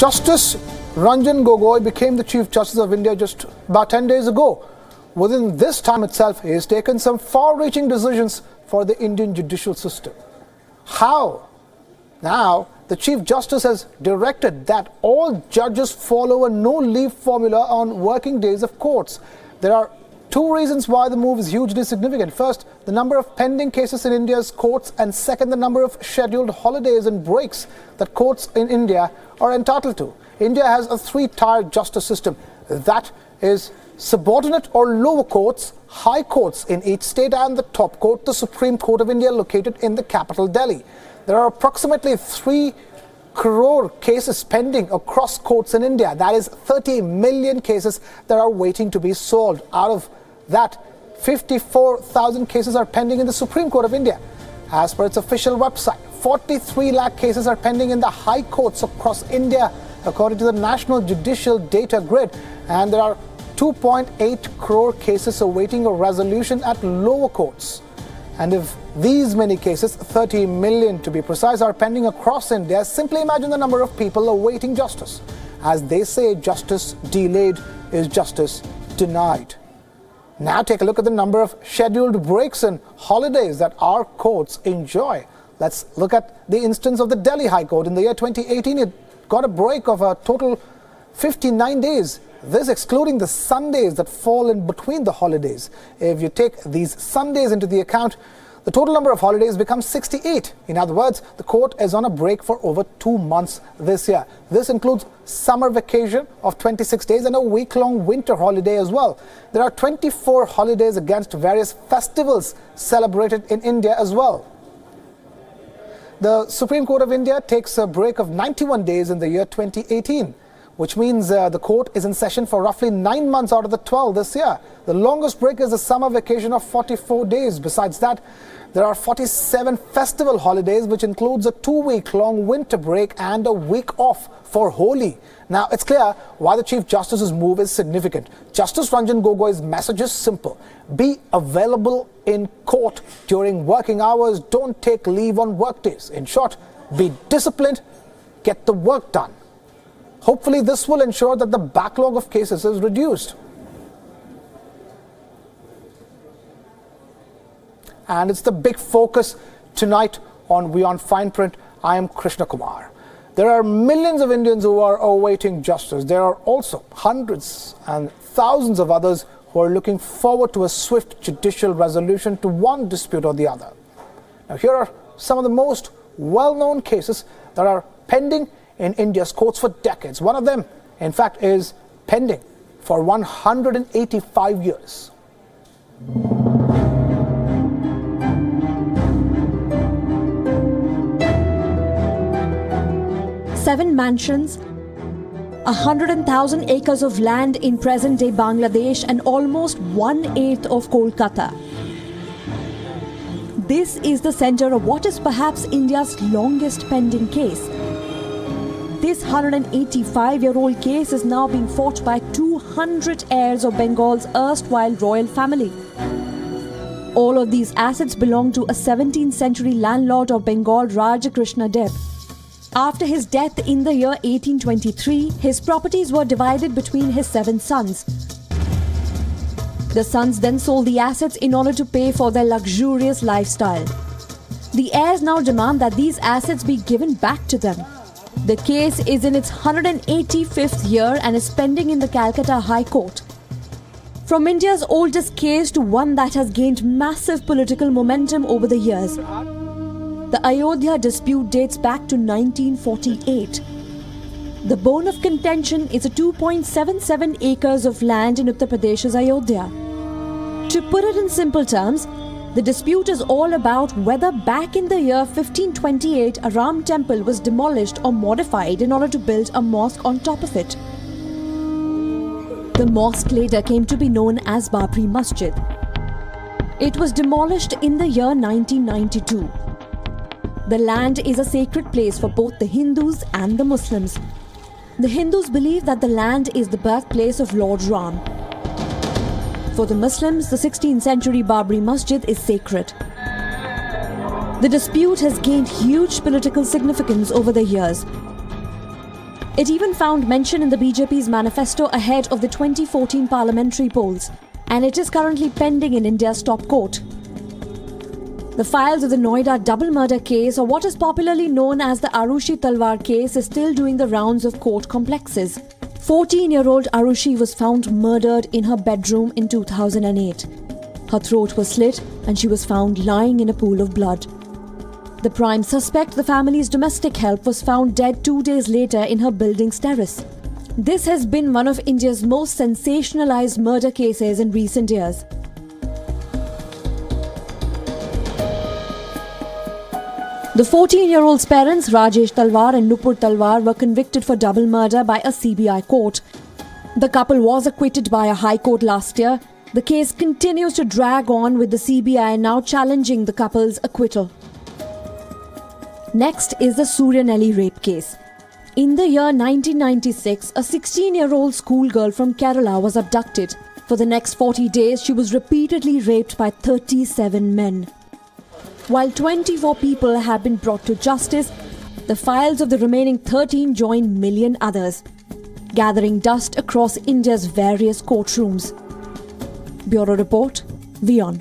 Justice Ranjan Gogoi became the Chief Justice of India just about 10 days ago. Within this time itself, he has taken some far-reaching decisions for the Indian judicial system. How? Now, the Chief Justice has directed that all judges follow a no-leave formula on working days of courts. There are two reasons why the move is hugely significant. First, the number of pending cases in India's courts, and second, the number of scheduled holidays and breaks that courts in India are entitled to. India has a three-tier justice system. That is subordinate or lower courts, high courts in each state, and the top court, the Supreme Court of India, located in the capital Delhi. There are approximately 3 crore cases pending across courts in India. That is 30 million cases that are waiting to be solved. Out of that, 54,000 cases are pending in the Supreme Court of India. As per its official website, 43 lakh cases are pending in the high courts across India, according to the National Judicial Data Grid. And there are 2.8 crore cases awaiting a resolution at lower courts. And if these many cases, 30 million to be precise, are pending across India, simply imagine the number of people awaiting justice. As they say, justice delayed is justice denied. Now take a look at the number of scheduled breaks and holidays that our courts enjoy. Let's look at the instance of the Delhi High Court. In the year 2018, it got a break of a total 59 days. This excluding the Sundays that fall in between the holidays. If you take these Sundays into the account, the total number of holidays becomes 68. In other words, the court is on a break for over 2 months this year. This includes summer vacation of 26 days and a week-long winter holiday as well. There are 24 holidays against various festivals celebrated in India as well. The Supreme Court of India takes a break of 91 days in the year 2018. Which means the court is in session for roughly 9 months out of the 12 this year. The longest break is a summer vacation of 44 days. Besides that, there are 47 festival holidays, which includes a 2-week-long winter break and a week off for Holi. Now, it's clear why the Chief Justice's move is significant. Justice Ranjan Gogoi's message is simple. Be available in court during working hours. Don't take leave on work days. In short, be disciplined, get the work done. Hopefully, this will ensure that the backlog of cases is reduced. And it's the big focus tonight on WION Fineprint. I am Krishna Kumar. There are millions of Indians who are awaiting justice. There are also hundreds and thousands of others who are looking forward to a swift judicial resolution to one dispute or the other. Now, here are some of the most well-known cases that are pending in India's courts for decades. One of them, in fact, is pending for 185 years. Seven mansions, 100,000 acres of land in present-day Bangladesh, and almost 1/8 of Kolkata. This is the center of what is perhaps India's longest pending case. This 185-year-old case is now being fought by 200 heirs of Bengal's erstwhile royal family. All of these assets belong to a 17th century landlord of Bengal, Raja Krishna Dev. After his death in the year 1823, his properties were divided between his 7 sons. The sons then sold the assets in order to pay for their luxurious lifestyle. The heirs now demand that these assets be given back to them. The case is in its 185th year and is pending in the Calcutta High Court. From India's oldest case to one that has gained massive political momentum over the years, the Ayodhya dispute dates back to 1948. The bone of contention is a 2.77 acres of land in Uttar Pradesh's Ayodhya. To put it in simple terms, the dispute is all about whether back in the year 1528 a Ram temple was demolished or modified in order to build a mosque on top of it. The mosque later came to be known as Babri Masjid. It was demolished in the year 1992. The land is a sacred place for both the Hindus and the Muslims. The Hindus believe that the land is the birthplace of Lord Ram. For the Muslims, the 16th century Babri Masjid is sacred. The dispute has gained huge political significance over the years. It even found mention in the BJP's manifesto ahead of the 2014 parliamentary polls, and it is currently pending in India's top court. The files of the Noida double murder case, or what is popularly known as the Arushi Talwar case, is still doing the rounds of court complexes. 14-year-old Arushi was found murdered in her bedroom in 2008. Her throat was slit and she was found lying in a pool of blood. The prime suspect, the family's domestic help, was found dead 2 days later in her building's terrace. This has been one of India's most sensationalized murder cases in recent years. The 14-year-old's parents, Rajesh Talwar and Nupur Talwar, were convicted for double murder by a CBI court. The couple was acquitted by a high court last year. The case continues to drag on, with the CBI now challenging the couple's acquittal. Next is the Suryanelli rape case. In the year 1996, a 16-year-old schoolgirl from Kerala was abducted. For the next 40 days, she was repeatedly raped by 37 men. While 24 people have been brought to justice, the files of the remaining 13 join million others, gathering dust across India's various courtrooms. Bureau Report, WION.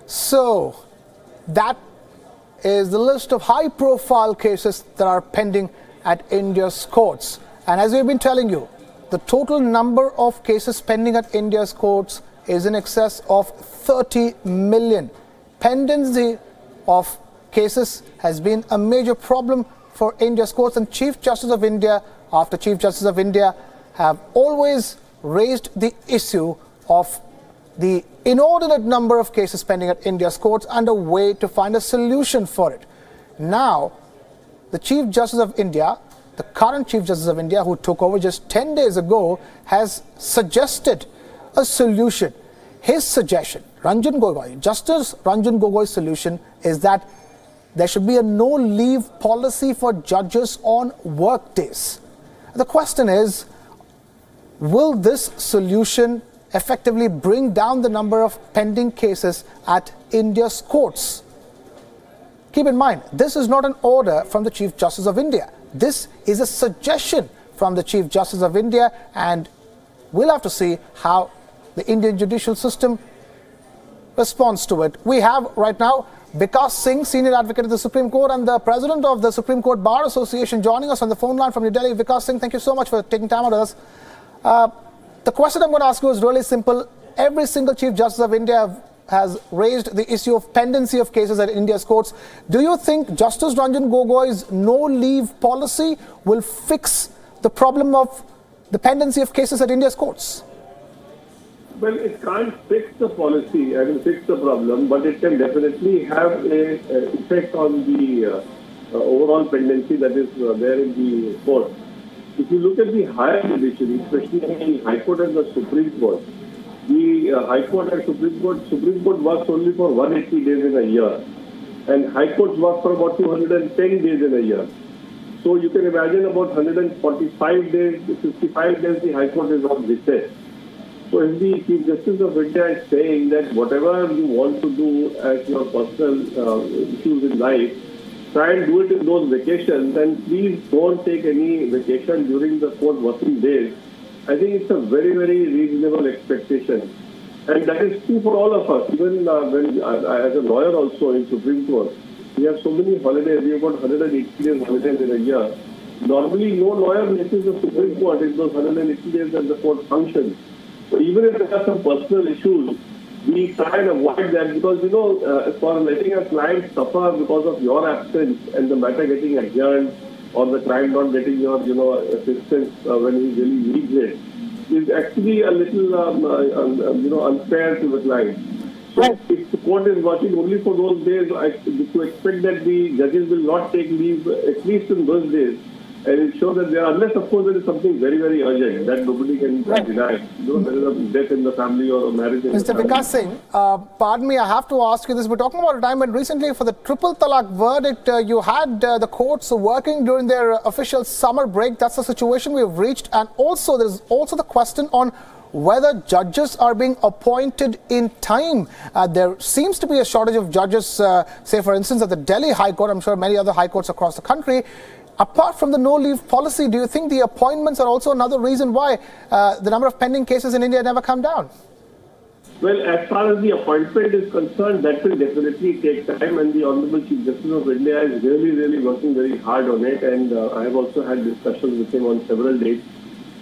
So, that is the list of high-profile cases that are pending at India's courts. And as we've been telling you, the total number of cases pending at India's courts is in excess of 30 million. Pendency of cases has been a major problem for India's courts, and Chief Justice of India, after Chief Justice of India, have always raised the issue of the inordinate number of cases pending at India's courts and a way to find a solution for it. Now, the Chief Justice of India, the current Chief Justice of India, who took over just 10 days ago, has suggested a solution. His suggestion, Justice Ranjan Gogoi's solution, is that there should be a no-leave policy for judges on work days. The question is, will this solution effectively bring down the number of pending cases at India's courts? Keep in mind, this is not an order from the Chief Justice of India. This is a suggestion from the Chief Justice of India, and we'll have to see how the Indian judicial system responds to it. We have right now Vikas Singh, Senior Advocate of the Supreme Court and the President of the Supreme Court Bar Association, joining us on the phone line from New Delhi. Vikas Singh, thank you so much for taking time out with us. The question I'm going to ask you is really simple. Every single Chief Justice of India has raised the issue of pendency of cases at India's courts. Do you think Justice Ranjan Gogoi's no-leave policy will fix the problem of the pendency of cases at India's courts? Well, it can't fix the policy and fix the problem, but it can definitely have an effect on the overall pendency that is there in the court. If you look at the higher judiciary, especially in the High Court and the Supreme Court, the High Court and Supreme Court works only for 180 days in a year, and High Courts work for about 210 days in a year. So you can imagine about 145 days, 55 days the High Court is on recess. So if the Chief Justice of India is saying that whatever you want to do as your personal issues in life, try and do it in those vacations, and please don't take any vacation during the court working days, I think it's a very, very reasonable expectation. And that is true for all of us. Even when as a lawyer also in Supreme Court, we have so many holidays. We have got 180 days holidays in a year. Normally, no lawyer misses the Supreme Court in those 180 days that the court functions. So even if there are some personal issues, we try and avoid that, because, you know, for letting a client suffer because of your absence and the matter getting adjourned, or the client not getting your, assistance when he really needs it, is actually a little, unfair to the client. So if the court is watching only for those days, to expect that the judges will not take leave, at least in those days, and it shows that there are, unless of course there is something very, very urgent that nobody can deny. There is a death in the family or a marriage in the family. Mr. Vikas Singh, pardon me, I have to ask you this. We're talking about a time when recently for the triple talaq verdict, you had the courts working during their official summer break. That's the situation we've reached. And also, there's also the question on whether judges are being appointed in time. There seems to be a shortage of judges, say for instance at the Delhi High Court, I'm sure many other high courts across the country. Apart from the no-leave policy, do you think the appointments are also another reason why the number of pending cases in India never come down? Well, as far as the appointment is concerned, that will definitely take time, and the Honorable Chief Justice of India is really working very hard on it, and I have also had discussions with him on several dates,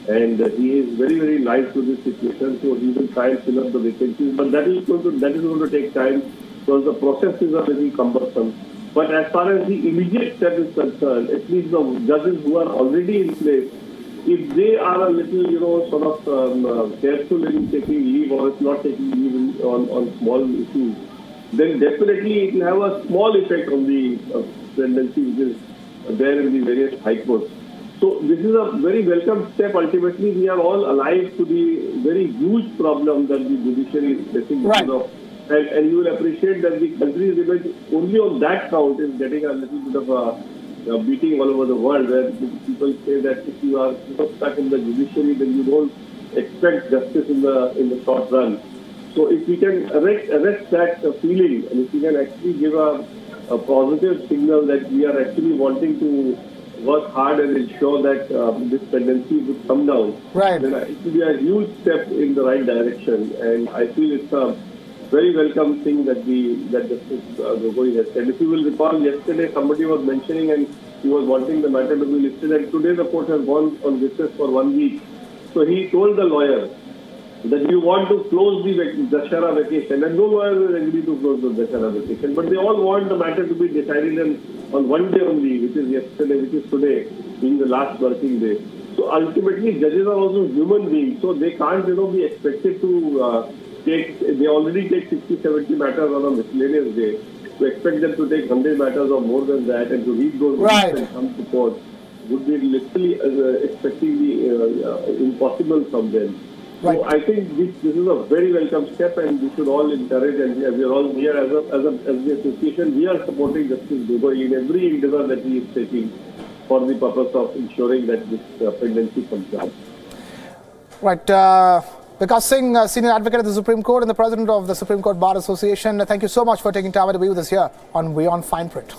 and he is very nice to this situation, so he will try and fill up the vacancies, but that is going to take time because the processes are very cumbersome. But as far as the immediate step is concerned, at least the judges who are already in place, if they are a little, sort of careful in taking leave or if not taking leave on small issues, then definitely it will have a small effect on the tendency which is there in the various high courts. So this is a very welcome step. Ultimately, we are all alive to the very huge problem that the judiciary is facing. Right. And you will appreciate that the country's image only on that count is getting a little bit of a beating all over the world, where people say that if you are stuck in the judiciary, then you don't expect justice in the short run. So if we can arrest that feeling, and if we can actually give a positive signal that we are actually wanting to work hard and ensure that this tendency would come down, right, then it will be a huge step in the right direction. And I feel it's a very welcome thing that Justice Gogoi has said. If you will recall, yesterday somebody was mentioning and he was wanting the matter to be listed, and today the court has gone on recess for 1 week. So he told the lawyer that you want to close the Dussehra vacation, and no lawyer will agree to close the Dussehra vacation, but they all want the matter to be decided on one day only, which is yesterday, which is today, being the last working day. So ultimately, judges are also human beings, so they can't, be expected to they already take 60-70 matters on a miscellaneous day. To expect them to take 100 matters or more than that and to read those right, and come to court would be literally expecting the impossible from them. right. So I think this is a very welcome step, and we should all encourage, and we are all here as the association, we are supporting Justice Gogoi in every endeavor that he is taking for the purpose of ensuring that this pendency comes down. Right. Vikas Singh, Senior Advocate at the Supreme Court and the President of the Supreme Court Bar Association, thank you so much for taking time to be with us here on WION Fineprint.